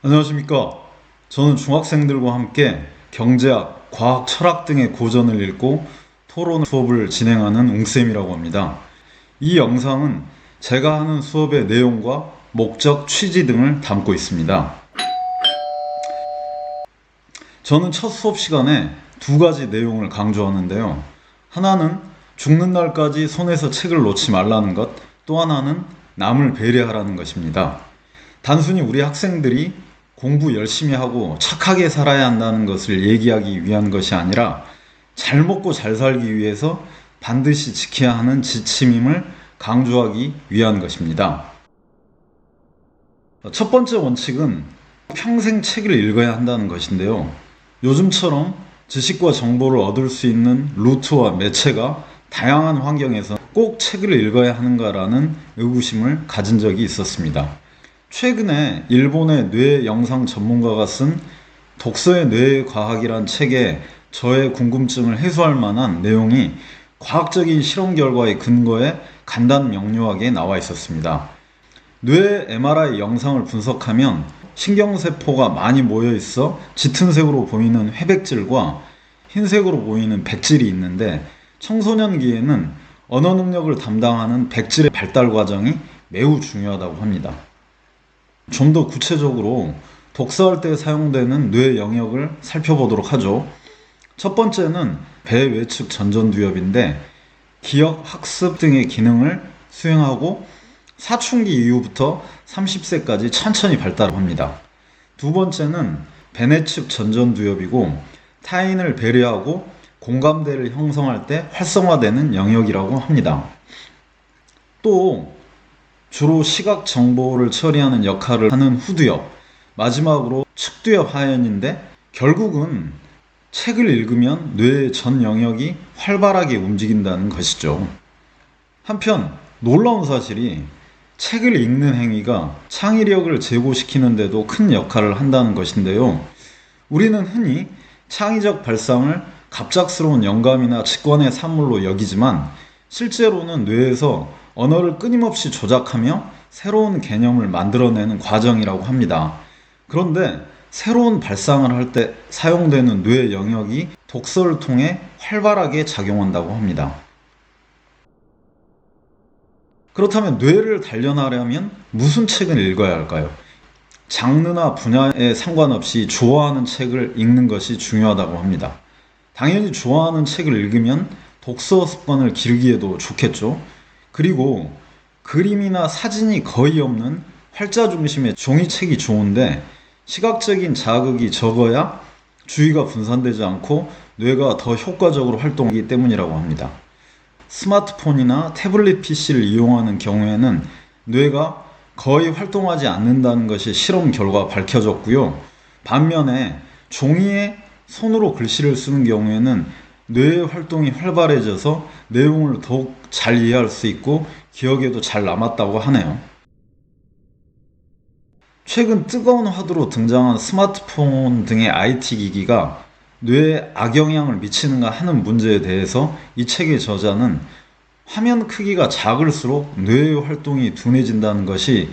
안녕하십니까. 저는 중학생들과 함께 경제학, 과학, 철학 등의 고전을 읽고 토론 수업을 진행하는 웅쌤이라고 합니다. 이 영상은 제가 하는 수업의 내용과 목적, 취지 등을 담고 있습니다. 저는 첫 수업 시간에 두 가지 내용을 강조하는데요. 하나는 죽는 날까지 손에서 책을 놓지 말라는 것, 또 하나는 남을 배려하라는 것입니다. 단순히 우리 학생들이 공부 열심히 하고 착하게 살아야 한다는 것을 얘기하기 위한 것이 아니라 잘 먹고 잘 살기 위해서 반드시 지켜야 하는 지침임을 강조하기 위한 것입니다. 첫 번째 원칙은 평생 책을 읽어야 한다는 것인데요. 요즘처럼 지식과 정보를 얻을 수 있는 루트와 매체가 다양한 환경에서 꼭 책을 읽어야 하는가라는 의구심을 가진 적이 있었습니다. 최근에 일본의 뇌 영상 전문가가 쓴 독서의 뇌의 과학이란 책에 저의 궁금증을 해소할 만한 내용이 과학적인 실험 결과의 근거에 간단 명료하게 나와 있었습니다. 뇌 MRI 영상을 분석하면 신경세포가 많이 모여 있어 짙은 색으로 보이는 회백질과 흰색으로 보이는 백질이 있는데 청소년기에는 언어 능력을 담당하는 백질의 발달 과정이 매우 중요하다고 합니다. 좀 더 구체적으로 독서할 때 사용되는 뇌 영역을 살펴보도록 하죠. 첫 번째는 배외측 전전두엽인데 기억, 학습 등의 기능을 수행하고 사춘기 이후부터 30세까지 천천히 발달합니다. 두 번째는 배내측 전전두엽이고 타인을 배려하고 공감대를 형성할 때 활성화되는 영역이라고 합니다. 또 주로 시각 정보를 처리하는 역할을 하는 후두엽, 마지막으로 측두엽 하연인데 결국은 책을 읽으면 뇌의 전 영역이 활발하게 움직인다는 것이죠. 한편 놀라운 사실이 책을 읽는 행위가 창의력을 제고시키는 데도 큰 역할을 한다는 것인데요. 우리는 흔히 창의적 발상을 갑작스러운 영감이나 직관의 산물로 여기지만 실제로는 뇌에서 언어를 끊임없이 조작하며 새로운 개념을 만들어내는 과정이라고 합니다. 그런데 새로운 발상을 할 때 사용되는 뇌 영역이 독서를 통해 활발하게 작용한다고 합니다. 그렇다면 뇌를 단련하려면 무슨 책을 읽어야 할까요? 장르나 분야에 상관없이 좋아하는 책을 읽는 것이 중요하다고 합니다. 당연히 좋아하는 책을 읽으면 독서 습관을 기르기에도 좋겠죠. 그리고 그림이나 사진이 거의 없는 활자 중심의 종이책이 좋은데 시각적인 자극이 적어야 주의가 분산되지 않고 뇌가 더 효과적으로 활동하기 때문이라고 합니다. 스마트폰이나 태블릿 PC를 이용하는 경우에는 뇌가 거의 활동하지 않는다는 것이 실험 결과 밝혀졌고요. 반면에 종이에 손으로 글씨를 쓰는 경우에는 뇌의 활동이 활발해져서 내용을 더욱 잘 이해할 수 있고 기억에도 잘 남았다고 하네요. 최근 뜨거운 화두로 등장한 스마트폰 등의 IT 기기가 뇌에 악영향을 미치는가 하는 문제에 대해서 이 책의 저자는 화면 크기가 작을수록 뇌의 활동이 둔해진다는 것이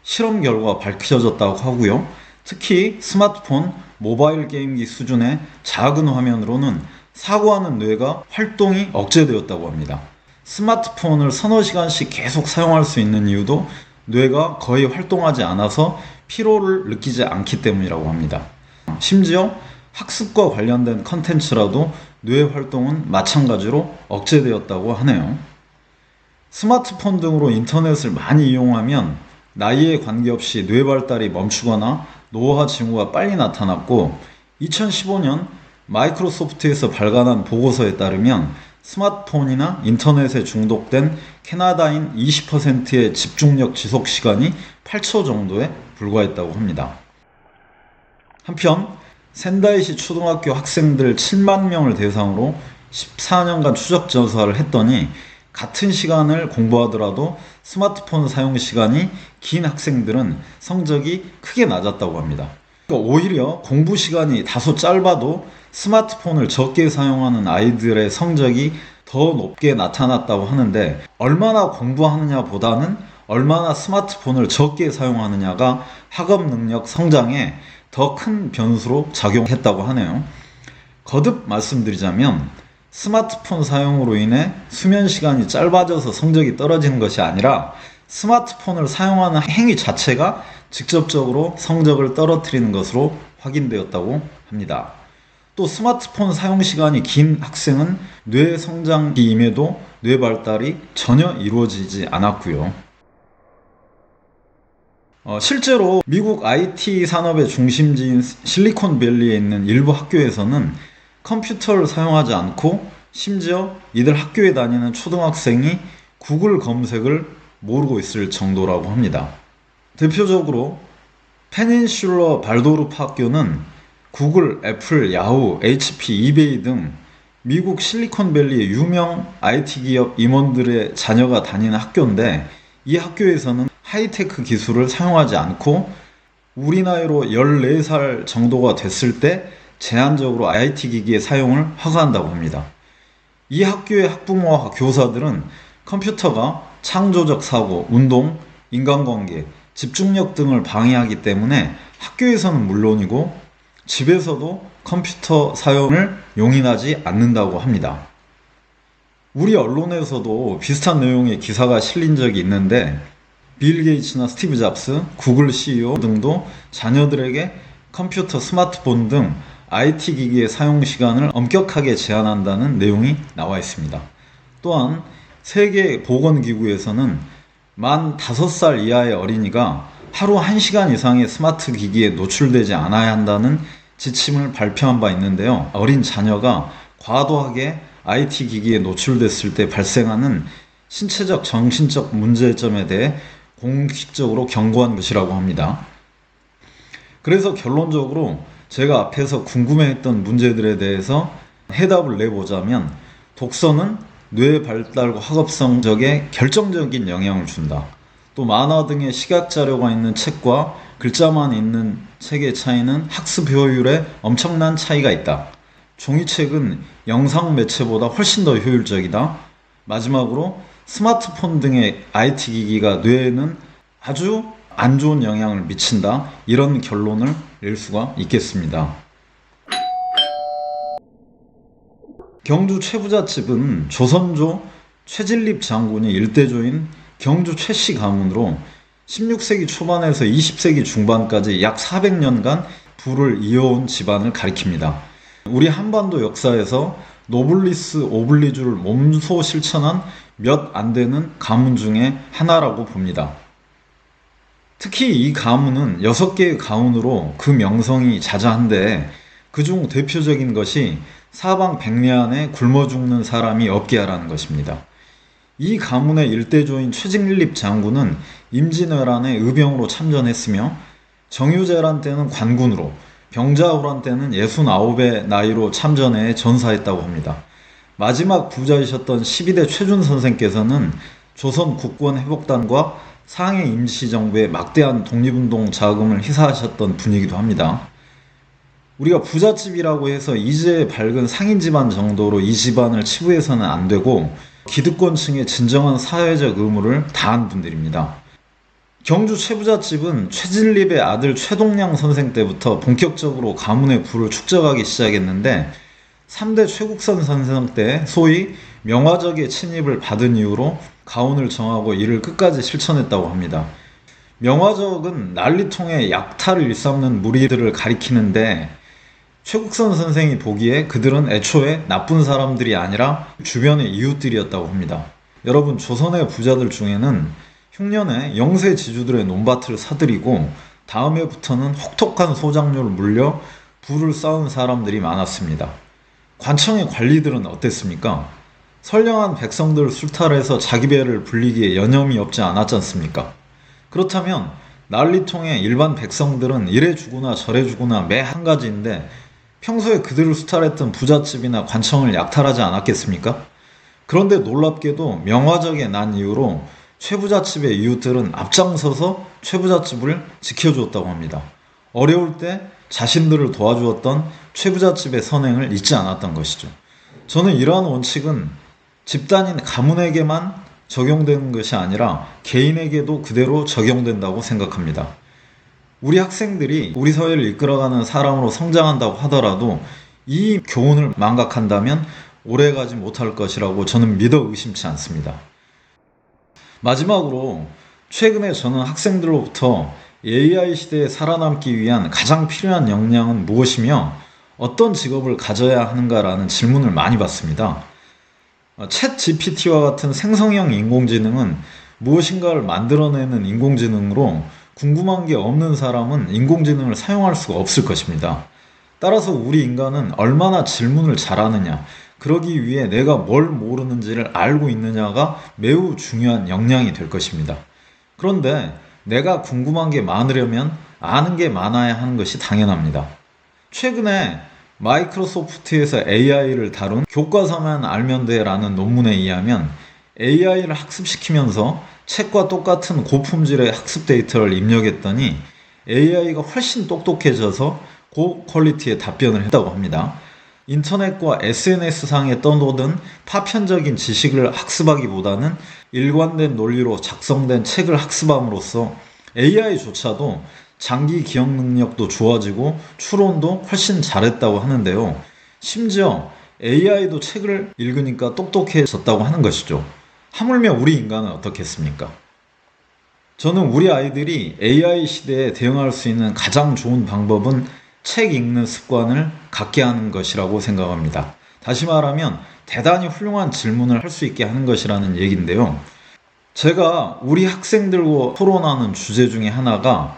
실험 결과 밝혀졌다고 하고요. 특히 스마트폰, 모바일 게임기 수준의 작은 화면으로는 사고하는 뇌가 활동이 억제되었다고 합니다. 스마트폰을 서너 시간씩 계속 사용할 수 있는 이유도 뇌가 거의 활동하지 않아서 피로를 느끼지 않기 때문이라고 합니다. 심지어 학습과 관련된 컨텐츠라도 뇌 활동은 마찬가지로 억제되었다고 하네요. 스마트폰 등으로 인터넷을 많이 이용하면 나이에 관계없이 뇌 발달이 멈추거나 노화 징후가 빨리 나타났고 2015년 마이크로소프트에서 발간한 보고서에 따르면 스마트폰이나 인터넷에 중독된 캐나다인 20%의 집중력 지속 시간이 8초 정도에 불과했다고 합니다. 한편 센다이시 초등학교 학생들 7만 명을 대상으로 14년간 추적 조사를 했더니 같은 시간을 공부하더라도 스마트폰 사용 시간이 긴 학생들은 성적이 크게 낮았다고 합니다. 그러니까 오히려 공부 시간이 다소 짧아도 스마트폰을 적게 사용하는 아이들의 성적이 더 높게 나타났다고 하는데 얼마나 공부하느냐 보다는 얼마나 스마트폰을 적게 사용하느냐가 학업 능력 성장에 더 큰 변수로 작용했다고 하네요. 거듭 말씀드리자면 스마트폰 사용으로 인해 수면 시간이 짧아져서 성적이 떨어지는 것이 아니라 스마트폰을 사용하는 행위 자체가 직접적으로 성적을 떨어뜨리는 것으로 확인되었다고 합니다. 또 스마트폰 사용 시간이 긴 학생은 뇌 성장기임에도 뇌 발달이 전혀 이루어지지 않았고요. 실제로 미국 IT 산업의 중심지인 실리콘밸리에 있는 일부 학교에서는 컴퓨터를 사용하지 않고 심지어 이들 학교에 다니는 초등학생이 구글 검색을 모르고 있을 정도라고 합니다. 대표적으로 페닌슐러 발도르프 학교는 구글, 애플, 야후, HP, 이베이 등 미국 실리콘밸리의 유명 IT 기업 임원들의 자녀가 다니는 학교인데, 이 학교에서는 하이테크 기술을 사용하지 않고 우리 나이로 14살 정도가 됐을 때 제한적으로 IT 기기의 사용을 허가한다고 합니다. 이 학교의 학부모와 교사들은 컴퓨터가 창조적 사고, 운동, 인간관계, 집중력 등을 방해하기 때문에 학교에서는 물론이고 집에서도 컴퓨터 사용을 용인하지 않는다고 합니다. 우리 언론에서도 비슷한 내용의 기사가 실린 적이 있는데, 빌 게이츠나 스티브 잡스, 구글 CEO 등도 자녀들에게 컴퓨터, 스마트폰 등 IT 기기의 사용 시간을 엄격하게 제한한다는 내용이 나와 있습니다. 또한 세계보건기구에서는 만 5살 이하의 어린이가 하루 1시간 이상의 스마트 기기에 노출되지 않아야 한다는 지침을 발표한 바 있는데요. 어린 자녀가 과도하게 IT 기기에 노출됐을 때 발생하는 신체적, 정신적 문제점에 대해 공식적으로 경고한 것이라고 합니다. 그래서 결론적으로 제가 앞에서 궁금해했던 문제들에 대해서 해답을 내보자면, 독서는 뇌 발달과 학업 성적에 결정적인 영향을 준다. 또 만화 등의 시각 자료가 있는 책과 글자만 있는 책의 차이는 학습 효율에 엄청난 차이가 있다. 종이책은 영상 매체보다 훨씬 더 효율적이다. 마지막으로 스마트폰 등의 IT 기기가 뇌에는 아주 안 좋은 영향을 미친다. 이런 결론을 낼 수가 있겠습니다. 경주 최부잣집은 조선조 최진립 장군이 일대조인 경주 최씨 가문으로 16세기 초반에서 20세기 중반까지 약 400년간 부를 이어온 집안을 가리킵니다. 우리 한반도 역사에서 노블리스 오블리주를 몸소 실천한 몇 안 되는 가문 중에 하나라고 봅니다. 특히 이 가문은 6개의 가문으로 그 명성이 자자한데, 그중 대표적인 것이 사방 백리안에 굶어 죽는 사람이 없게 하라는 것입니다. 이 가문의 일대조인 최진립 장군은 임진왜란에 의병으로 참전했으며, 정유재란 때는 관군으로, 병자호란 때는 69의 나이로 참전해 전사했다고 합니다. 마지막 부자이셨던 12대 최준 선생께서는 조선 국권회복단과 상해 임시정부에 막대한 독립운동 자금을 희사하셨던 분이기도 합니다. 우리가 부잣집이라고 해서 이제 밝은 상인 집안 정도로 이 집안을 치부해서는 안 되고, 기득권층의 진정한 사회적 의무를 다한 분들입니다. 경주 최부잣집은 최진립의 아들 최동량 선생 때부터 본격적으로 가문의 부를 축적하기 시작했는데, 3대 최국선 선생 때 소위 명화적의 친입을 받은 이후로 가훈을 정하고 이를 끝까지 실천했다고 합니다. 명화적은 난리통에 약탈을 일삼는 무리들을 가리키는데, 최국선 선생이 보기에 그들은 애초에 나쁜 사람들이 아니라 주변의 이웃들이었다고 합니다. 여러분, 조선의 부자들 중에는 흉년에 영세 지주들의 논밭을 사들이고 다음 해부터는 혹독한 소장료를 물려 부를 쌓은 사람들이 많았습니다. 관청의 관리들은 어땠습니까? 선량한 백성들을 수탈해서 자기 배를 불리기에 여념이 없지 않았지 않습니까? 그렇다면 난리통의 일반 백성들은 이래 주거나 저래 주거나 매 한 가지인데, 평소에 그들을 수탈했던 부잣집이나 관청을 약탈하지 않았겠습니까? 그런데 놀랍게도 명화적에 난 이후로 최부잣집의 이웃들은 앞장서서 최부잣집을 지켜주었다고 합니다. 어려울 때 자신들을 도와주었던 최부잣집의 선행을 잊지 않았던 것이죠. 저는 이러한 원칙은 집단인 가문에게만 적용되는 것이 아니라 개인에게도 그대로 적용된다고 생각합니다. 우리 학생들이 우리 사회를 이끌어가는 사람으로 성장한다고 하더라도 이 교훈을 망각한다면 오래가지 못할 것이라고 저는 믿어 의심치 않습니다. 마지막으로 최근에 저는 학생들로부터 AI 시대에 살아남기 위한 가장 필요한 역량은 무엇이며 어떤 직업을 가져야 하는가라는 질문을 많이 받습니다. 챗 GPT와 같은 생성형 인공지능은 무엇인가를 만들어내는 인공지능으로 궁금한 게 없는 사람은 인공지능을 사용할 수가 없을 것입니다. 따라서 우리 인간은 얼마나 질문을 잘하느냐, 그러기 위해 내가 뭘 모르는지를 알고 있느냐가 매우 중요한 역량이 될 것입니다. 그런데 내가 궁금한 게 많으려면 아는 게 많아야 하는 것이 당연합니다. 최근에 마이크로소프트에서 AI를 다룬 교과서만 알면 돼라는 논문에 의하면 AI를 학습시키면서 책과 똑같은 고품질의 학습 데이터를 입력했더니 AI가 훨씬 똑똑해져서 고퀄리티의 답변을 했다고 합니다. 인터넷과 SNS상에 떠도는 파편적인 지식을 학습하기보다는 일관된 논리로 작성된 책을 학습함으로써 AI조차도 장기 기억 능력도 좋아지고 추론도 훨씬 잘했다고 하는데요. 심지어 AI도 책을 읽으니까 똑똑해졌다고 하는 것이죠. 하물며 우리 인간은 어떻겠습니까? 저는 우리 아이들이 AI 시대에 대응할 수 있는 가장 좋은 방법은 책 읽는 습관을 갖게 하는 것이라고 생각합니다. 다시 말하면 대단히 훌륭한 질문을 할 수 있게 하는 것이라는 얘기인데요. 제가 우리 학생들과 토론하는 주제 중에 하나가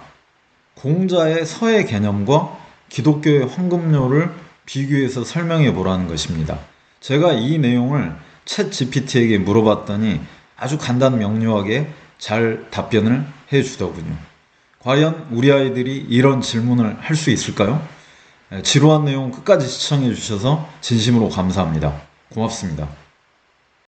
공자의 서의 개념과 기독교의 황금료를 비교해서 설명해 보라는 것입니다. 제가 이 내용을 챗 GPT에게 물어봤더니 아주 간단 명료하게 잘 답변을 해 주더군요. 과연 우리 아이들이 이런 질문을 할 수 있을까요? 지루한 내용 끝까지 시청해 주셔서 진심으로 감사합니다. 고맙습니다.